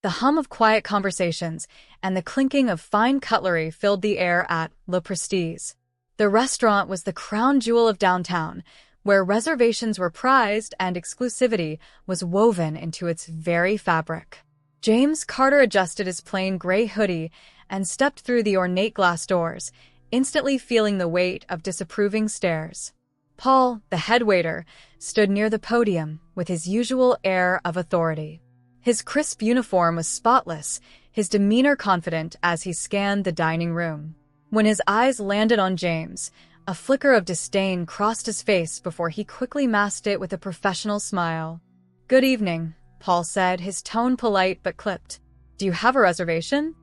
The hum of quiet conversations and the clinking of fine cutlery filled the air at Le Prestige. The restaurant was the crown jewel of downtown, where reservations were prized and exclusivity was woven into its very fabric. James Carter adjusted his plain gray hoodie and stepped through the ornate glass doors, instantly feeling the weight of disapproving stares. Paul, the head waiter, stood near the podium with his usual air of authority. His crisp uniform was spotless, his demeanor confident as he scanned the dining room. When his eyes landed on James, a flicker of disdain crossed his face before he quickly masked it with a professional smile. "Good evening," Paul said, his tone polite but clipped. "Do you have a reservation?"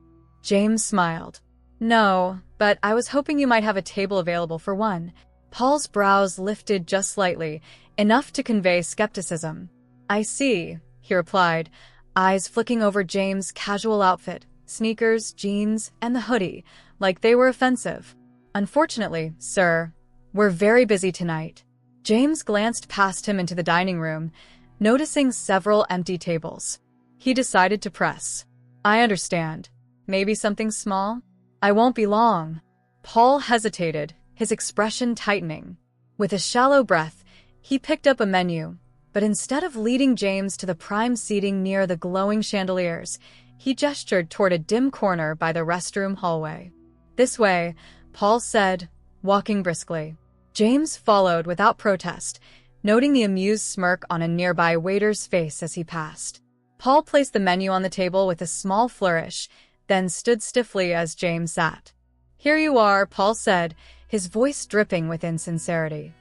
James smiled. "No, but I was hoping you might have a table available for one." Paul's brows lifted just slightly, enough to convey skepticism. "I see," he replied, eyes flicking over James' casual outfit, sneakers, jeans, and the hoodie, like they were offensive. "Unfortunately, sir, we're very busy tonight." James glanced past him into the dining room, noticing several empty tables. He decided to press. "I understand. Maybe something small?" "I won't be long." Paul hesitated, his expression tightening. With a shallow breath, he picked up a menu, but instead of leading James to the prime seating near the glowing chandeliers, he gestured toward a dim corner by the restroom hallway. "This way," Paul said, walking briskly. James followed without protest, noting the amused smirk on a nearby waiter's face as he passed. Paul placed the menu on the table with a small flourish, then stood stiffly as James sat. "Here you are," Paul said, his voice dripping with insincerity.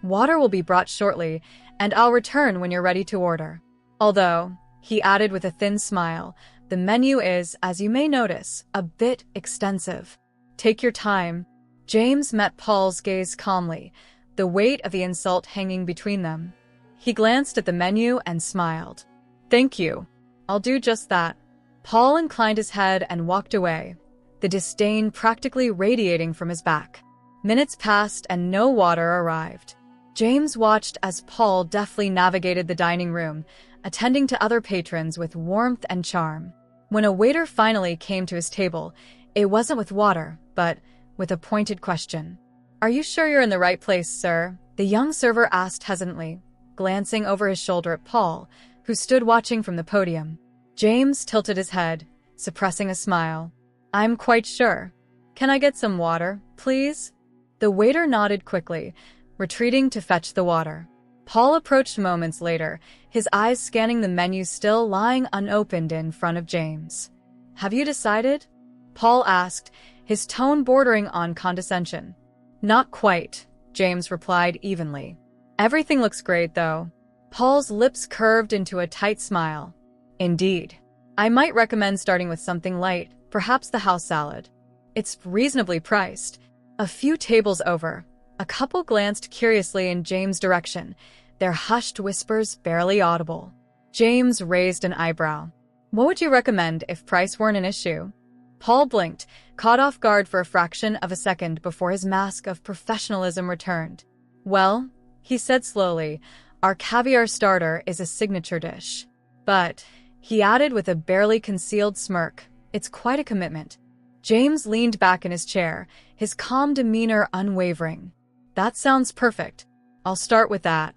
"Water will be brought shortly, and I'll return when you're ready to order. Although," he added with a thin smile, "the menu is, as you may notice, a bit extensive. Take your time." James met Paul's gaze calmly, the weight of the insult hanging between them. He glanced at the menu and smiled. "Thank you. I'll do just that." Paul inclined his head and walked away, the disdain practically radiating from his back. Minutes passed and no water arrived. James watched as Paul deftly navigated the dining room, attending to other patrons with warmth and charm. When a waiter finally came to his table, it wasn't with water, but with a pointed question. "Are you sure you're in the right place, sir?" the young server asked hesitantly, glancing over his shoulder at Paul, who stood watching from the podium. James tilted his head, suppressing a smile. "I'm quite sure. Can I get some water, please?" The waiter nodded quickly, retreating to fetch the water. Paul approached moments later, his eyes scanning the menu still lying unopened in front of James. "Have you decided?" Paul asked, his tone bordering on condescension. "Not quite," James replied evenly. "Everything looks great, though." Paul's lips curved into a tight smile. "Indeed. I might recommend starting with something light, perhaps the house salad. It's reasonably priced." A few tables over, a couple glanced curiously in James' direction, their hushed whispers barely audible. James raised an eyebrow. "What would you recommend if price weren't an issue?" Paul blinked, caught off guard for a fraction of a second before his mask of professionalism returned. "Well," he said slowly, "our caviar starter is a signature dish. But," he added with a barely concealed smirk, "it's quite a commitment." James leaned back in his chair, his calm demeanor unwavering. "That sounds perfect. I'll start with that."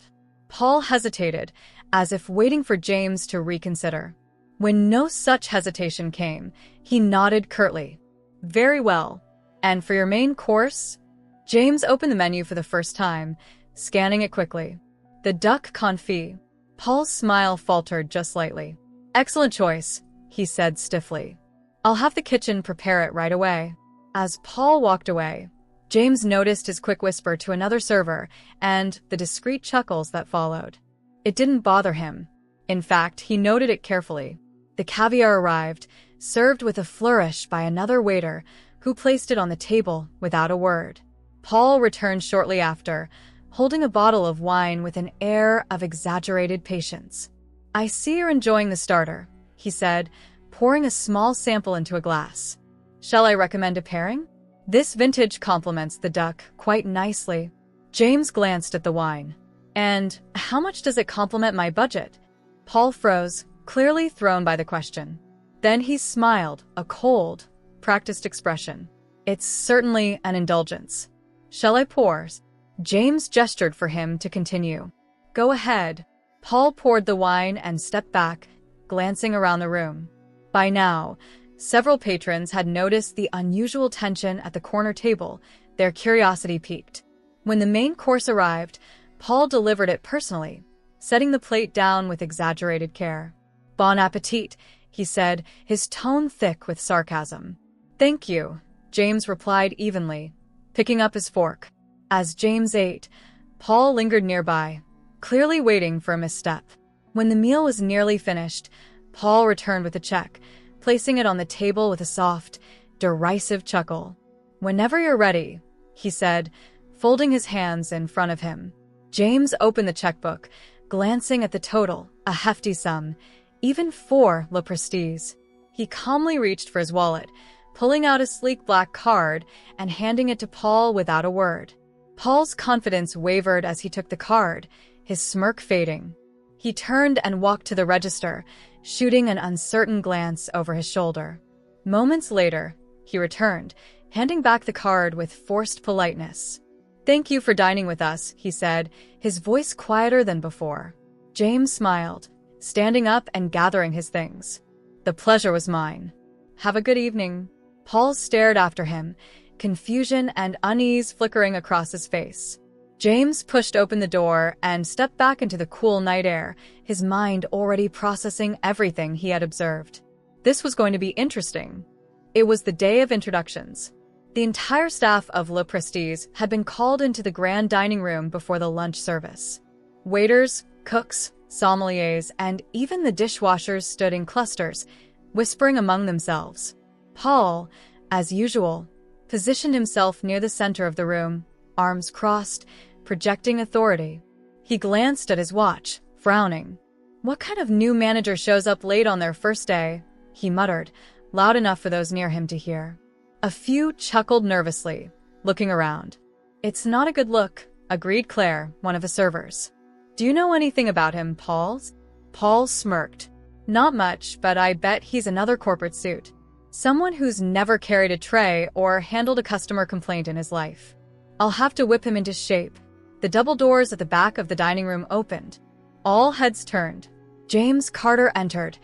Paul hesitated, as if waiting for James to reconsider. When no such hesitation came, he nodded curtly. "Very well. And for your main course?" James opened the menu for the first time, scanning it quickly. "The duck confit." Paul's smile faltered just slightly. "Excellent choice," he said stiffly. "I'll have the kitchen prepare it right away." As Paul walked away, James noticed his quick whisper to another server and the discreet chuckles that followed. It didn't bother him. In fact, he noted it carefully. The caviar arrived, served with a flourish by another waiter, who placed it on the table without a word. Paul returned shortly after, holding a bottle of wine with an air of exaggerated patience. "I see you're enjoying the starter," he said, pouring a small sample into a glass. "Shall I recommend a pairing? This vintage complements the duck quite nicely." James glanced at the wine. "And how much does it complement my budget?" Paul froze, clearly thrown by the question. Then he smiled, a cold, practiced expression. "It's certainly an indulgence. Shall I pour?" James gestured for him to continue. "Go ahead." Paul poured the wine and stepped back, glancing around the room. By now, several patrons had noticed the unusual tension at the corner table, their curiosity piqued. When the main course arrived, Paul delivered it personally, setting the plate down with exaggerated care. "Bon appetit," he said, his tone thick with sarcasm. "Thank you," James replied evenly, picking up his fork. As James ate, Paul lingered nearby, clearly waiting for a misstep. When the meal was nearly finished, Paul returned with a check, placing it on the table with a soft, derisive chuckle. "Whenever you're ready," he said, folding his hands in front of him. James opened the checkbook, glancing at the total, a hefty sum, even for Le Prestige. He calmly reached for his wallet, pulling out a sleek black card and handing it to Paul without a word. Paul's confidence wavered as he took the card, his smirk fading. He turned and walked to the register, shooting an uncertain glance over his shoulder. Moments later, he returned, handing back the card with forced politeness. "Thank you for dining with us," he said, his voice quieter than before. James smiled, standing up and gathering his things. "The pleasure was mine. Have a good evening." Paul stared after him, confusion and unease flickering across his face. James pushed open the door and stepped back into the cool night air, his mind already processing everything he had observed. This was going to be interesting. It was the day of introductions. The entire staff of Le Prestige had been called into the grand dining room before the lunch service. Waiters, cooks, sommeliers, and even the dishwashers stood in clusters, whispering among themselves. Paul, as usual, positioned himself near the center of the room, arms crossed, projecting authority. He glanced at his watch, frowning. "What kind of new manager shows up late on their first day?" he muttered, loud enough for those near him to hear. A few chuckled nervously, looking around. "It's not a good look," agreed Claire, one of the servers. "Do you know anything about him, Paul?" Paul smirked. "Not much, but I bet he's another corporate suit. Someone who's never carried a tray or handled a customer complaint in his life. I'll have to whip him into shape." The double doors at the back of the dining room opened. All heads turned. James Carter entered,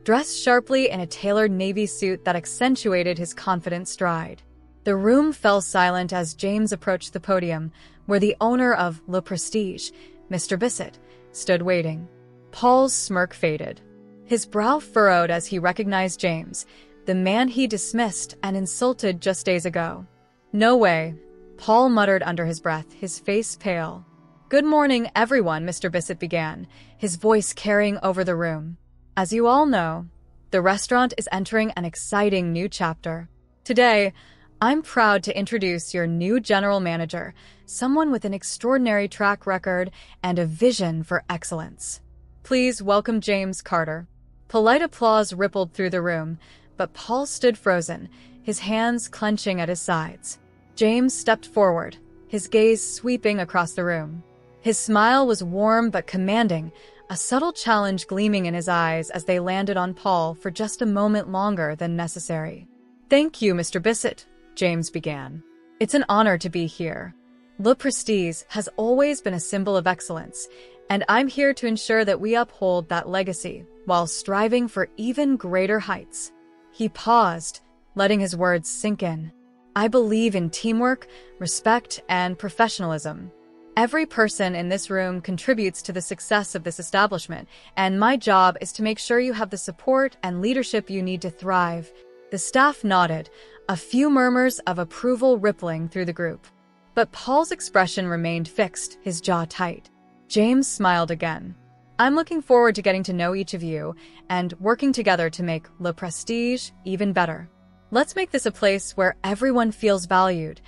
dressed sharply in a tailored navy suit that accentuated his confident stride. The room fell silent as James approached the podium, where the owner of Le Prestige, Mr. Bissett, stood waiting. Paul's smirk faded. His brow furrowed as he recognized James, the man he dismissed and insulted just days ago. "No way," Paul muttered under his breath, his face pale. "Good morning, everyone," Mr. Bissett began, his voice carrying over the room. "As you all know, the restaurant is entering an exciting new chapter. Today, I'm proud to introduce your new general manager, someone with an extraordinary track record and a vision for excellence. Please welcome James Carter." Polite applause rippled through the room, but Paul stood frozen, his hands clenching at his sides. James stepped forward, his gaze sweeping across the room. His smile was warm but commanding, a subtle challenge gleaming in his eyes as they landed on Paul for just a moment longer than necessary. "Thank you, Mr. Bissett," James began. "It's an honor to be here. Le Prestige has always been a symbol of excellence, and I'm here to ensure that we uphold that legacy while striving for even greater heights." He paused, letting his words sink in. "I believe in teamwork, respect, and professionalism. Every person in this room contributes to the success of this establishment, and my job is to make sure you have the support and leadership you need to thrive." The staff nodded, a few murmurs of approval rippling through the group. But Paul's expression remained fixed, his jaw tight. James smiled again. "I'm looking forward to getting to know each of you and working together to make Le Prestige even better. Let's make this a place where everyone feels valued,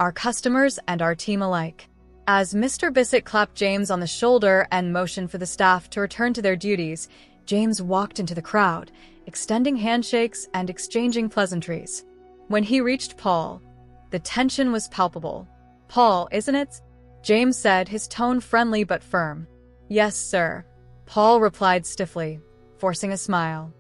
our customers and our team alike." As Mr. Bissett clapped James on the shoulder and motioned for the staff to return to their duties, James walked into the crowd, extending handshakes and exchanging pleasantries. When he reached Paul, the tension was palpable. "Paul, isn't it?" James said, his tone friendly but firm. "Yes, sir," Paul replied stiffly, forcing a smile.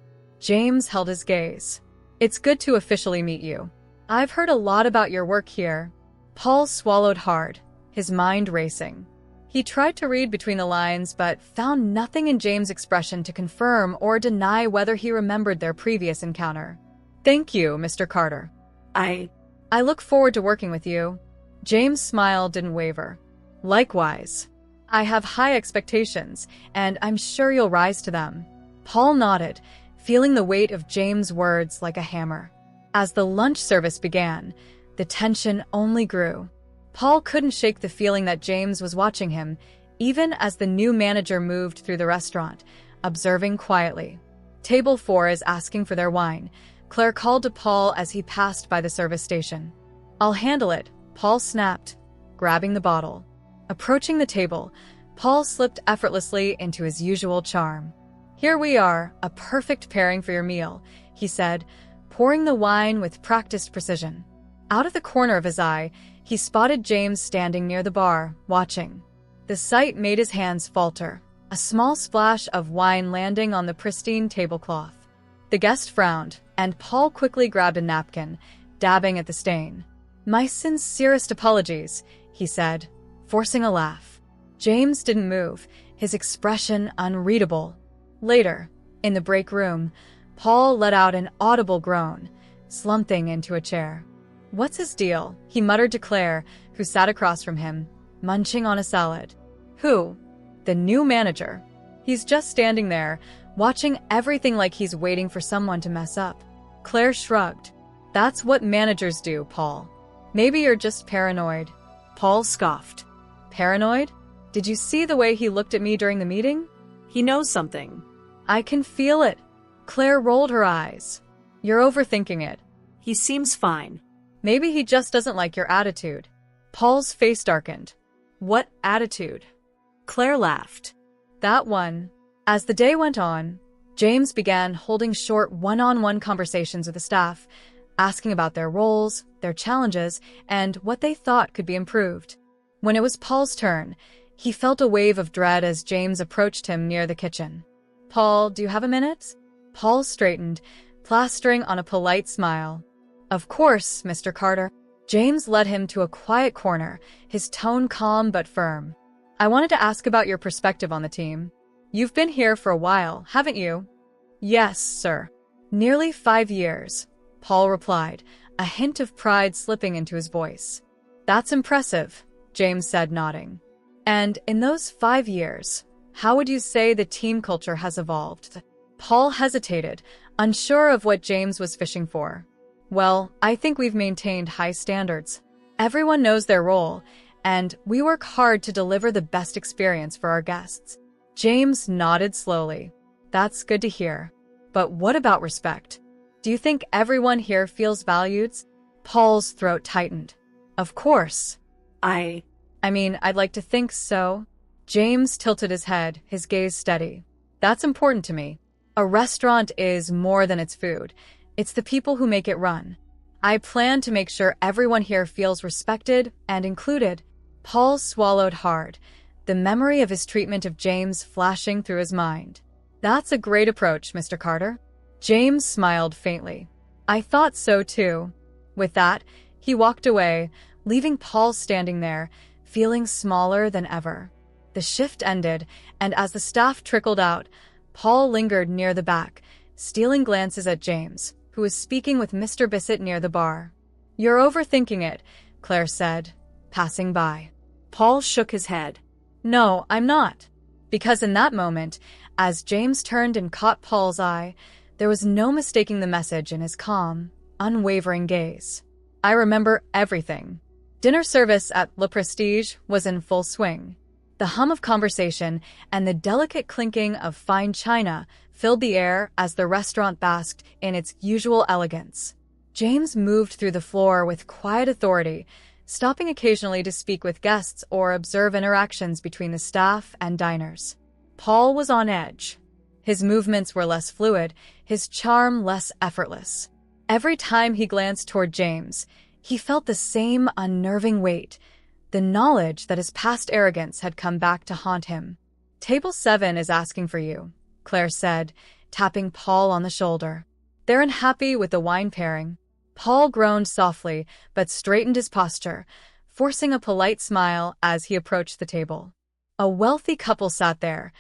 James held his gaze. It's good to officially meet you. I've heard a lot about your work here. Paul swallowed hard, his mind racing. He tried to read between the lines, but found nothing in James' expression to confirm or deny whether he remembered their previous encounter. Thank you, Mr. Carter. I look forward to working with you. James' smile didn't waver. Likewise. I have high expectations, and I'm sure you'll rise to them. Paul nodded, feeling the weight of James' words like a hammer. As the lunch service began, the tension only grew. Paul couldn't shake the feeling that James was watching him, even as the new manager moved through the restaurant, observing quietly. Table 4 is asking for their wine, Claire called to Paul as he passed by the service station. I'll handle it, Paul snapped, grabbing the bottle. Approaching the table, Paul slipped effortlessly into his usual charm. Here we are, a perfect pairing for your meal, he said, pouring the wine with practiced precision. Out of the corner of his eye, he spotted James standing near the bar, watching. The sight made his hands falter, a small splash of wine landing on the pristine tablecloth. The guest frowned, and Paul quickly grabbed a napkin, dabbing at the stain. My sincerest apologies, he said, forcing a laugh. James didn't move, his expression unreadable. Later, in the break room, Paul let out an audible groan, slumping into a chair. What's his deal? He muttered to Claire, who sat across from him, munching on a salad. Who? The new manager. He's just standing there, watching everything like he's waiting for someone to mess up. Claire shrugged. That's what managers do, Paul. Maybe you're just paranoid. Paul scoffed. Paranoid? Did you see the way he looked at me during the meeting? He knows something. I can feel it. Claire rolled her eyes. You're overthinking it. He seems fine. Maybe he just doesn't like your attitude. Paul's face darkened. What attitude? Claire laughed. That one. As the day went on, James began holding short one-on-one conversations with the staff, asking about their roles, their challenges, and what they thought could be improved. When it was Paul's turn, he felt a wave of dread as James approached him near the kitchen. Paul, do you have a minute? Paul straightened, plastering on a polite smile. Of course, Mr. Carter. James led him to a quiet corner, his tone calm but firm. I wanted to ask about your perspective on the team. You've been here for a while, haven't you? Yes, sir. Nearly 5 years, Paul replied, a hint of pride slipping into his voice. That's impressive, James said, nodding. And in those 5 years, how would you say the team culture has evolved? Paul hesitated, unsure of what James was fishing for. Well, I think we've maintained high standards. Everyone knows their role, and we work hard to deliver the best experience for our guests. James nodded slowly. That's good to hear. But what about respect? Do you think everyone here feels valued? Paul's throat tightened. Of course. I mean, I'd like to think so. James tilted his head, his gaze steady. That's important to me. A restaurant is more than its food. It's the people who make it run. I plan to make sure everyone here feels respected and included. Paul swallowed hard, the memory of his treatment of James flashing through his mind. That's a great approach, Mr. Carter. James smiled faintly. I thought so too. With that, he walked away, leaving Paul standing there, feeling smaller than ever. The shift ended, and as the staff trickled out, Paul lingered near the back, stealing glances at James, who was speaking with Mr. Bissett near the bar. You're overthinking it, Claire said, passing by. Paul shook his head. No, I'm not. Because in that moment, as James turned and caught Paul's eye, there was no mistaking the message in his calm, unwavering gaze. I remember everything. Dinner service at Le Prestige was in full swing. The hum of conversation and the delicate clinking of fine china filled the air as the restaurant basked in its usual elegance. James moved through the floor with quiet authority, stopping occasionally to speak with guests or observe interactions between the staff and diners. Paul was on edge. His movements were less fluid, his charm less effortless. Every time he glanced toward James, he felt the same unnerving weight, the knowledge that his past arrogance had come back to haunt him. Table 7 is asking for you, Claire said, tapping Paul on the shoulder. "They're unhappy with the wine pairing." Paul groaned softly, but straightened his posture, forcing a polite smile as he approached the table. A wealthy couple sat there,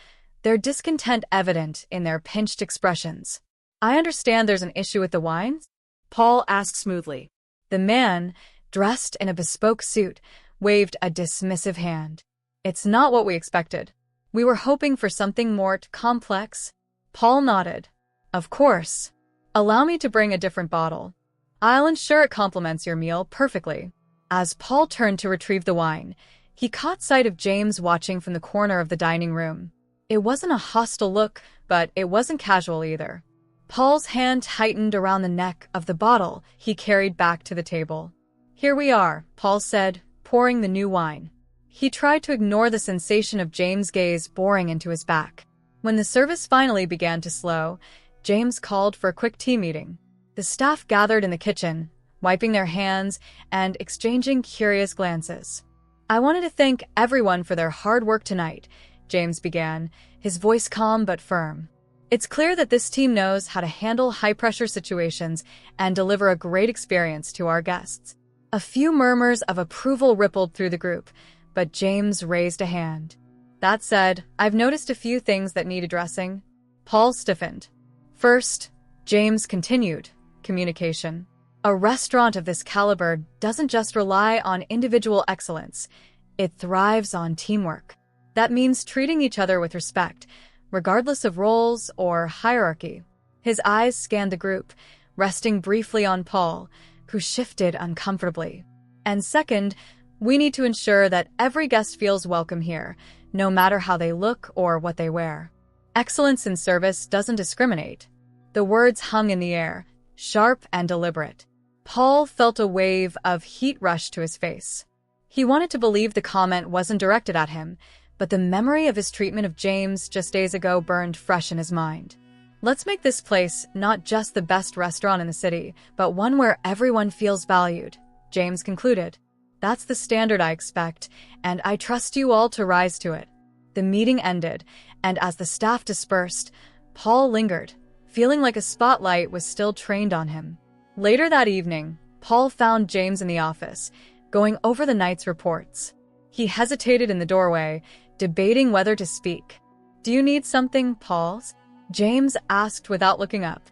their discontent evident in their pinched expressions. "I understand there's an issue with the wines?" Paul asked smoothly. The man, dressed in a bespoke suit, waved a dismissive hand. "It's not what we expected. We were hoping for something more complex." Paul nodded. "Of course. Allow me to bring a different bottle. I'll ensure it complements your meal perfectly." As Paul turned to retrieve the wine, he caught sight of James watching from the corner of the dining room. It wasn't a hostile look, but it wasn't casual either. Paul's hand tightened around the neck of the bottle he carried back to the table. "Here we are," Paul said, pouring the new wine. He tried to ignore the sensation of James' gaze boring into his back. When the service finally began to slow, James called for a quick tea meeting. The staff gathered in the kitchen, wiping their hands and exchanging curious glances. "I wanted to thank everyone for their hard work tonight," James began, his voice calm but firm. "It's clear that this team knows how to handle high-pressure situations and deliver a great experience to our guests." A few murmurs of approval rippled through the group, but James raised a hand. "That said, I've noticed a few things that need addressing." Paul stiffened. "First," James continued, "communication. A restaurant of this caliber doesn't just rely on individual excellence, it thrives on teamwork. That means treating each other with respect, regardless of roles or hierarchy." His eyes scanned the group, resting briefly on Paul, who shifted uncomfortably. "And second, we need to ensure that every guest feels welcome here, no matter how they look or what they wear. Excellence in service doesn't discriminate." The words hung in the air, sharp and deliberate. Paul felt a wave of heat rush to his face. He wanted to believe the comment wasn't directed at him, but the memory of his treatment of James just days ago burned fresh in his mind. "Let's make this place not just the best restaurant in the city, but one where everyone feels valued," James concluded. "That's the standard I expect, and I trust you all to rise to it." The meeting ended, and as the staff dispersed, Paul lingered, feeling like a spotlight was still trained on him. Later that evening, Paul found James in the office, going over the night's reports. He hesitated in the doorway, debating whether to speak. "Do you need something, Paul?" James asked without looking up.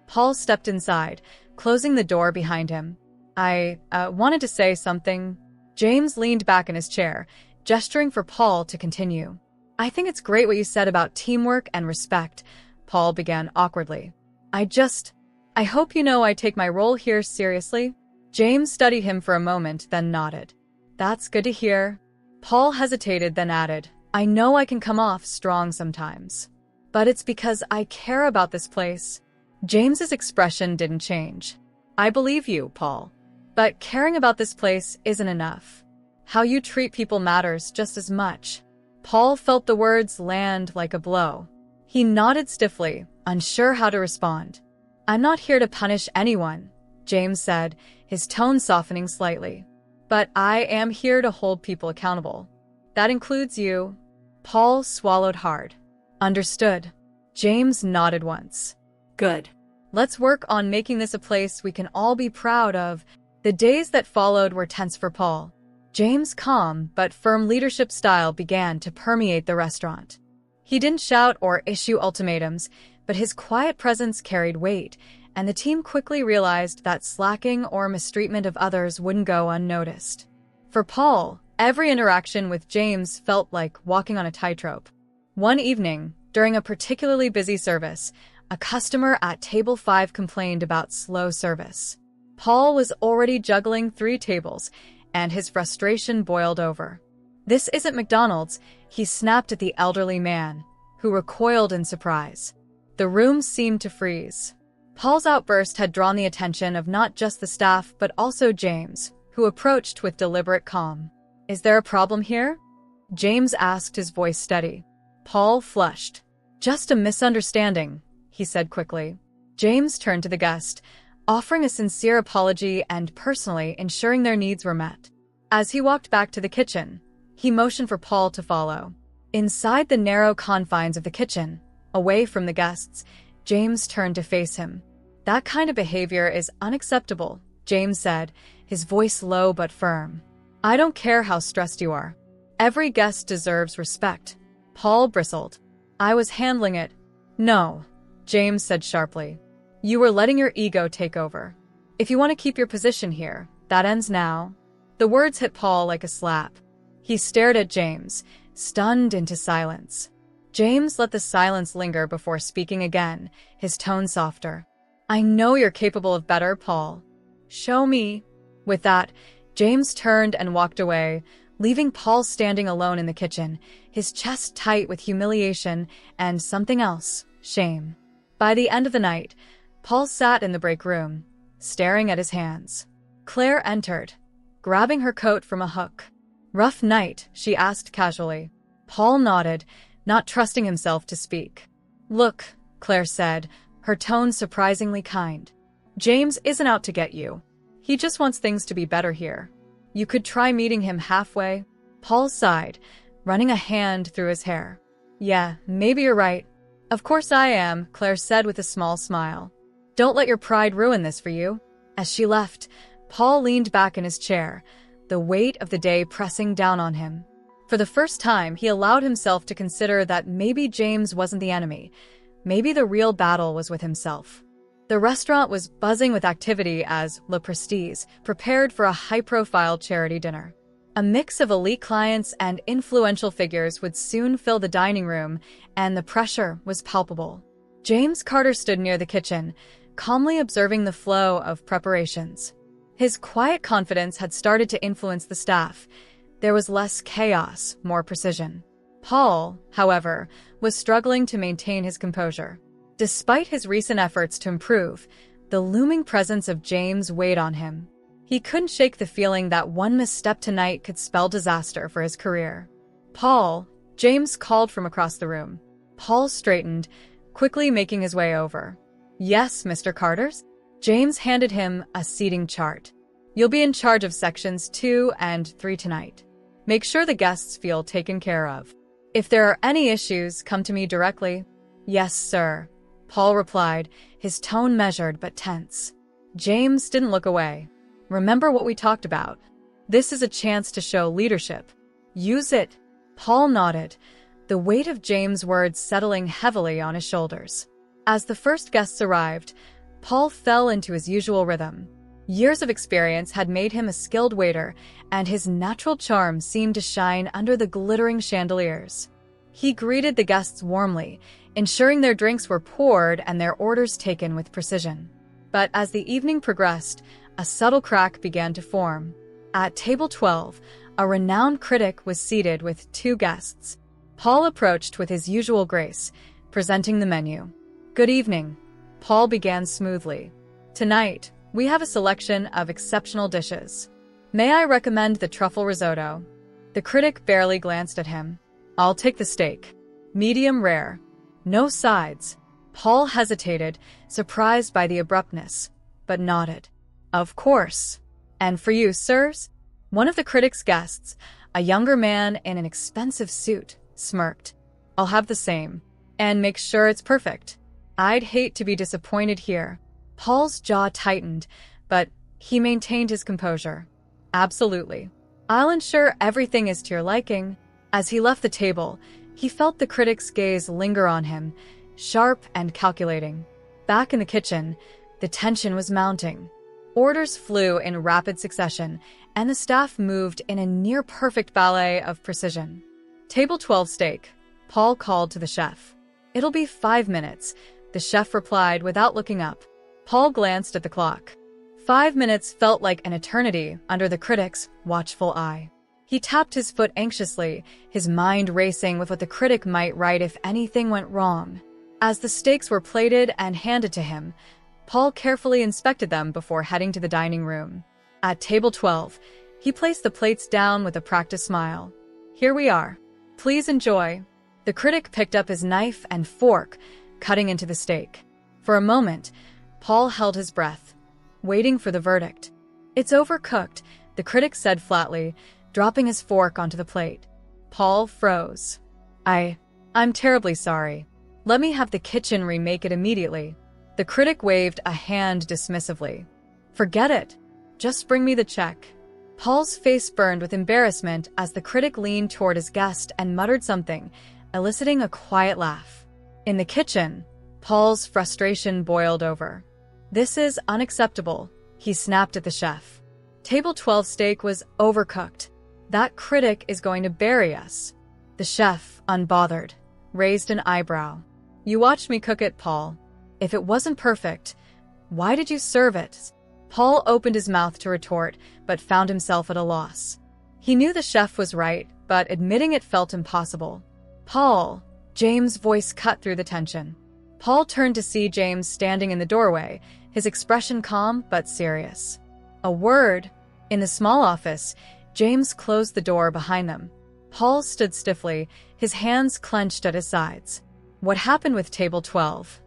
Paul stepped inside, closing the door behind him. I wanted to say something." James leaned back in his chair, gesturing for Paul to continue. "I think it's great what you said about teamwork and respect," Paul began awkwardly. I hope you know I take my role here seriously." James studied him for a moment, then nodded. "That's good to hear." Paul hesitated, then added, "I know I can come off strong sometimes, but it's because I care about this place." James's expression didn't change. "I believe you, Paul. But caring about this place isn't enough. How you treat people matters just as much." Paul felt the words land like a blow. He nodded stiffly, unsure how to respond. "I'm not here to punish anyone," James said, his tone softening slightly. "But I am here to hold people accountable. That includes you." Paul swallowed hard. "Understood." James nodded once. "Good. Let's work on making this a place we can all be proud of." The days that followed were tense for Paul. James' calm but firm leadership style began to permeate the restaurant. He didn't shout or issue ultimatums, but his quiet presence carried weight, and the team quickly realized that slacking or mistreatment of others wouldn't go unnoticed. For Paul, every interaction with James felt like walking on a tightrope. One evening, during a particularly busy service, a customer at table 5 complained about slow service. Paul was already juggling 3 tables, and his frustration boiled over. "This isn't McDonald's," he snapped at the elderly man, who recoiled in surprise. The room seemed to freeze. Paul's outburst had drawn the attention of not just the staff but also James, who approached with deliberate calm. "Is there a problem here?" James asked, his voice steady. Paul flushed. "Just a misunderstanding," he said quickly. James turned to the guest, offering a sincere apology and personally ensuring their needs were met. As he walked back to the kitchen, he motioned for Paul to follow. Inside the narrow confines of the kitchen, away from the guests, James turned to face him. "That kind of behavior is unacceptable," James said, his voice low but firm. "I don't care how stressed you are. Every guest deserves respect." Paul bristled. "I was handling it." "No," James said sharply. "You were letting your ego take over. If you want to keep your position here, that ends now." The words hit Paul like a slap. He stared at James, stunned into silence. James let the silence linger before speaking again, his tone softer. "I know you're capable of better, Paul. Show me." With that, James turned and walked away, leaving Paul standing alone in the kitchen, his chest tight with humiliation and something else, shame. By the end of the night, Paul sat in the break room, staring at his hands. Claire entered, grabbing her coat from a hook. "Rough night?" she asked casually. Paul nodded, not trusting himself to speak. "Look," Claire said, her tone surprisingly kind. "James isn't out to get you. He just wants things to be better here. You could try meeting him halfway." Paul sighed, running a hand through his hair. "Yeah, maybe you're right. Of course I am," Claire said with a small smile. "Don't let your pride ruin this for you." As she left, Paul leaned back in his chair, the weight of the day pressing down on him. For the first time, he allowed himself to consider that maybe James wasn't the enemy. Maybe the real battle was with himself. The restaurant was buzzing with activity as Le Prestige prepared for a high-profile charity dinner. A mix of elite clients and influential figures would soon fill the dining room, and the pressure was palpable. James Carter stood near the kitchen, calmly observing the flow of preparations. His quiet confidence had started to influence the staff. There was less chaos, more precision. Paul, however, was struggling to maintain his composure. Despite his recent efforts to improve, the looming presence of James weighed on him. He couldn't shake the feeling that one misstep tonight could spell disaster for his career. "Paul," James called from across the room. Paul straightened, quickly making his way over. "Yes, Mr. Carters?" James handed him a seating chart. "You'll be in charge of sections 2 and 3 tonight. Make sure the guests feel taken care of. If there are any issues, come to me directly." "Yes, sir," Paul replied, his tone measured but tense. James didn't look away. "Remember what we talked about. This is a chance to show leadership. Use it." Paul nodded, the weight of James' words settling heavily on his shoulders. As the first guests arrived, Paul fell into his usual rhythm. Years of experience had made him a skilled waiter, and his natural charm seemed to shine under the glittering chandeliers. He greeted the guests warmly, ensuring their drinks were poured and their orders taken with precision. But as the evening progressed, a subtle crack began to form. At table 12, a renowned critic was seated with 2 guests. Paul approached with his usual grace, presenting the menu. "Good evening," Paul began smoothly. "Tonight, we have a selection of exceptional dishes. May I recommend the truffle risotto?" The critic barely glanced at him. "I'll take the steak. Medium rare. No sides." Paul hesitated, surprised by the abruptness, but nodded. "Of course. And for you, sirs?" One of the critic's guests, a younger man in an expensive suit, smirked. "I'll have the same. And make sure it's perfect." "I'd hate to be disappointed here." Paul's jaw tightened, but he maintained his composure. "Absolutely. I'll ensure everything is to your liking." As he left the table, he felt the critic's gaze linger on him, sharp and calculating. Back in the kitchen, the tension was mounting. Orders flew in rapid succession, and the staff moved in a near-perfect ballet of precision. "Table 12 steak," Paul called to the chef. "It'll be 5 minutes," the chef replied without looking up. Paul glanced at the clock. 5 minutes felt like an eternity under the critic's watchful eye. He tapped his foot anxiously, his mind racing with what the critic might write if anything went wrong. As the steaks were plated and handed to him, Paul carefully inspected them before heading to the dining room. At table 12, he placed the plates down with a practiced smile. "Here we are. Please enjoy." The critic picked up his knife and fork, cutting into the steak. For a moment, Paul held his breath, waiting for the verdict. "It's overcooked," the critic said flatly, dropping his fork onto the plate. Paul froze. I'm terribly sorry." Let me have the kitchen remake it immediately. The critic waved a hand dismissively. Forget it. Just bring me the check. Paul's face burned with embarrassment as the critic leaned toward his guest and muttered something, eliciting a quiet laugh. In the kitchen, Paul's frustration boiled over. This is unacceptable, he snapped at the chef. Table 12 steak was overcooked. That critic is going to bury us. The chef, unbothered, raised an eyebrow. You watched me cook it, Paul. If it wasn't perfect, why did you serve it? Paul opened his mouth to retort, but found himself at a loss. He knew the chef was right, but admitting it felt impossible. Paul, James' voice cut through the tension. Paul turned to see James standing in the doorway, his expression calm but serious. A word. In the small office, James closed the door behind them. Paul stood stiffly, his hands clenched at his sides. What happened with table 12?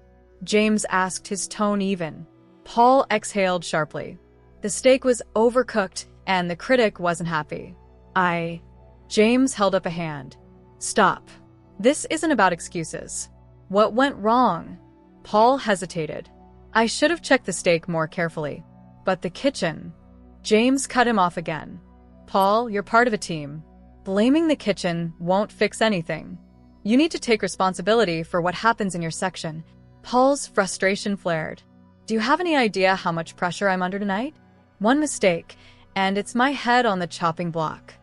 James asked, his tone even. Paul exhaled sharply. The steak was overcooked, and the critic wasn't happy. James held up a hand. Stop. This isn't about excuses. What went wrong? Paul hesitated. I should have checked the steak more carefully. But the kitchen. James cut him off again. Paul, you're part of a team. Blaming the kitchen won't fix anything. You need to take responsibility for what happens in your section. Paul's frustration flared. Do you have any idea how much pressure I'm under tonight? One mistake, and it's my head on the chopping block.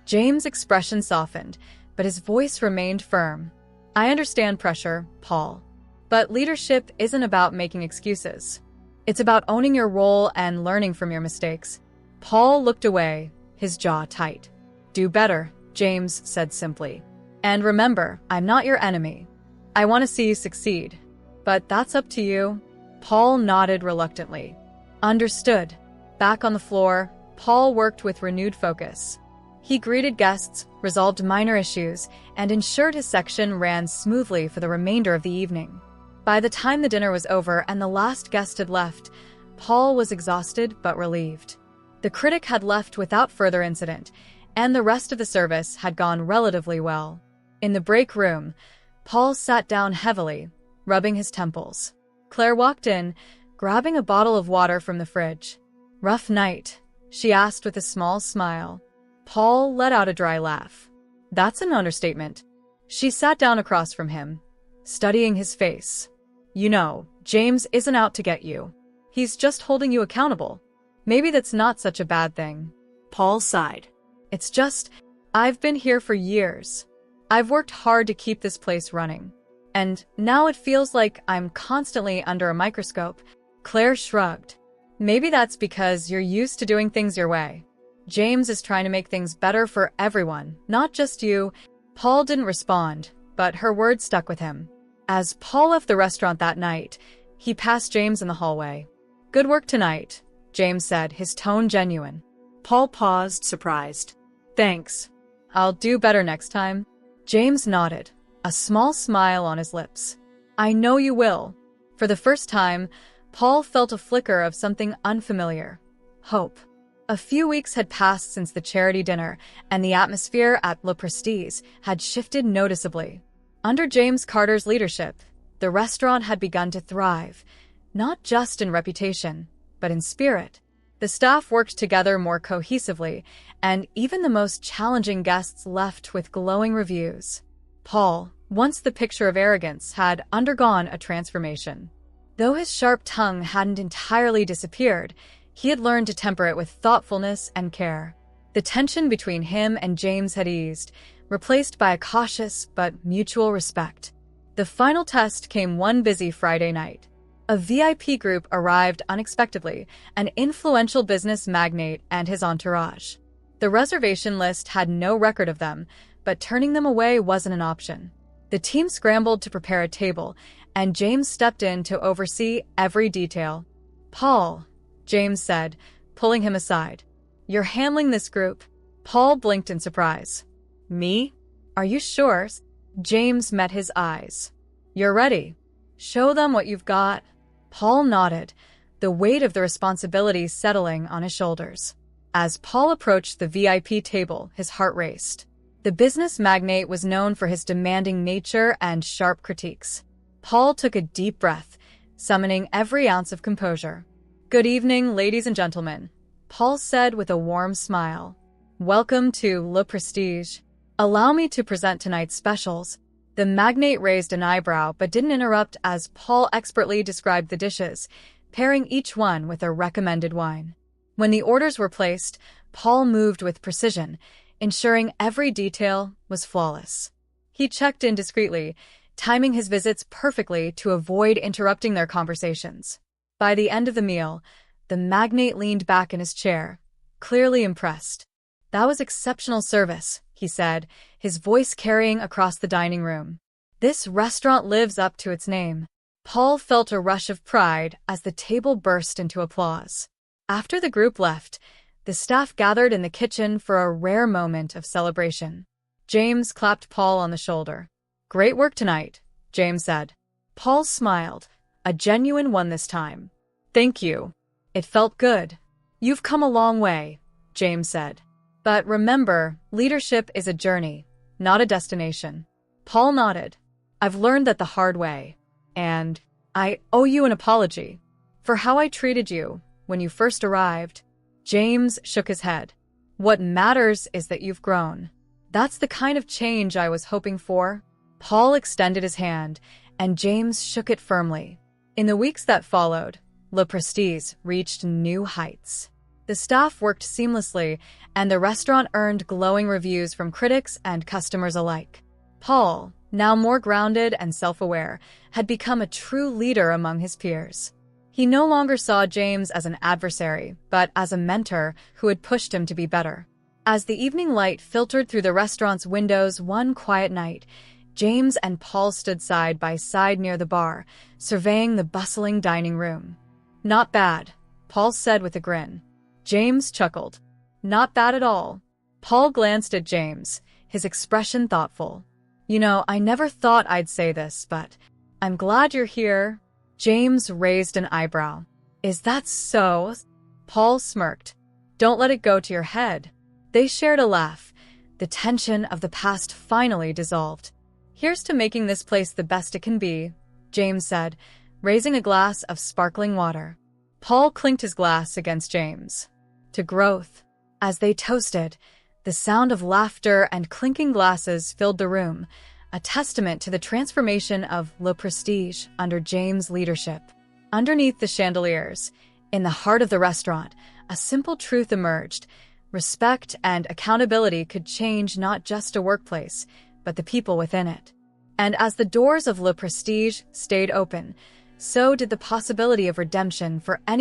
James' expression softened, but his voice remained firm. I understand pressure, Paul. But leadership isn't about making excuses. It's about owning your role and learning from your mistakes. Paul looked away, his jaw tight. Do better, James said simply. And remember, I'm not your enemy. I want to see you succeed. But that's up to you. Paul nodded reluctantly. Understood. Back on the floor, Paul worked with renewed focus. He greeted guests, resolved minor issues, and ensured his section ran smoothly for the remainder of the evening. By the time the dinner was over and the last guest had left, Paul was exhausted but relieved. The critic had left without further incident, and the rest of the service had gone relatively well. In the break room, Paul sat down heavily, rubbing his temples. Claire walked in, grabbing a bottle of water from the fridge. Rough night, she asked with a small smile. Paul let out a dry laugh. That's an understatement. She sat down across from him, studying his face. You know, James isn't out to get you. He's just holding you accountable. Maybe that's not such a bad thing. Paul sighed. It's just, I've been here for years. I've worked hard to keep this place running. And now it feels like I'm constantly under a microscope. Claire shrugged. Maybe that's because you're used to doing things your way. James is trying to make things better for everyone, not just you. Paul didn't respond, but her words stuck with him. As Paul left the restaurant that night, he passed James in the hallway. Good work tonight, James said, his tone genuine. Paul paused, surprised. Thanks. I'll do better next time. James nodded, a small smile on his lips. I know you will. For the first time, Paul felt a flicker of something unfamiliar. Hope. A few weeks had passed since the charity dinner, and the atmosphere at Le Prestige had shifted noticeably. Under James Carter's leadership, the restaurant had begun to thrive, not just in reputation, but in spirit. The staff worked together more cohesively, and even the most challenging guests left with glowing reviews. Paul, once the picture of arrogance, had undergone a transformation. Though his sharp tongue hadn't entirely disappeared, he had learned to temper it with thoughtfulness and care. The tension between him and James had eased, replaced by a cautious but mutual respect. The final test came one busy Friday night. A VIP group arrived unexpectedly, an influential business magnate and his entourage. The reservation list had no record of them, but turning them away wasn't an option. The team scrambled to prepare a table, and James stepped in to oversee every detail. Paul, James said, pulling him aside. You're handling this group? Paul blinked in surprise. Me? Are you sure? James met his eyes. You're ready. Show them what you've got. Paul nodded, the weight of the responsibility settling on his shoulders. As Paul approached the VIP table, his heart raced. The business magnate was known for his demanding nature and sharp critiques. Paul took a deep breath, summoning every ounce of composure. "Good evening, ladies and gentlemen," Paul said with a warm smile. "Welcome to Le Prestige. Allow me to present tonight's specials." The magnate raised an eyebrow but didn't interrupt as Paul expertly described the dishes, pairing each one with a recommended wine. When the orders were placed, Paul moved with precision, ensuring every detail was flawless. He checked in discreetly, timing his visits perfectly to avoid interrupting their conversations. By the end of the meal, the magnate leaned back in his chair, clearly impressed. "That was exceptional service," he said, his voice carrying across the dining room. "This restaurant lives up to its name." Paul felt a rush of pride as the table burst into applause. After the group left, the staff gathered in the kitchen for a rare moment of celebration. James clapped Paul on the shoulder. "Great work tonight," James said. Paul smiled, a genuine one this time. "Thank you. It felt good." "You've come a long way," James said. "But remember, leadership is a journey, not a destination." Paul nodded. "I've learned that the hard way. And I owe you an apology for how I treated you when you first arrived." James shook his head. "What matters is that you've grown. That's the kind of change I was hoping for." Paul extended his hand, and James shook it firmly. In the weeks that followed, Le Prestige reached new heights. The staff worked seamlessly, and the restaurant earned glowing reviews from critics and customers alike. Paul, now more grounded and self-aware, had become a true leader among his peers. He no longer saw James as an adversary, but as a mentor who had pushed him to be better. As the evening light filtered through the restaurant's windows one quiet night, James and Paul stood side by side near the bar, surveying the bustling dining room. "Not bad," Paul said with a grin. James chuckled. "Not bad at all." Paul glanced at James, his expression thoughtful. "You know, I never thought I'd say this, but I'm glad you're here." James raised an eyebrow. "Is that so?" Paul smirked. "Don't let it go to your head." They shared a laugh. The tension of the past finally dissolved. "Here's to making this place the best it can be," James said, raising a glass of sparkling water. Paul clinked his glass against James. "To growth." As they toasted, the sound of laughter and clinking glasses filled the room, a testament to the transformation of Le Prestige under James' leadership. Underneath the chandeliers, in the heart of the restaurant, a simple truth emerged. Respect and accountability could change not just a workplace, but the people within it. And as the doors of Le Prestige stayed open, so did the possibility of redemption for any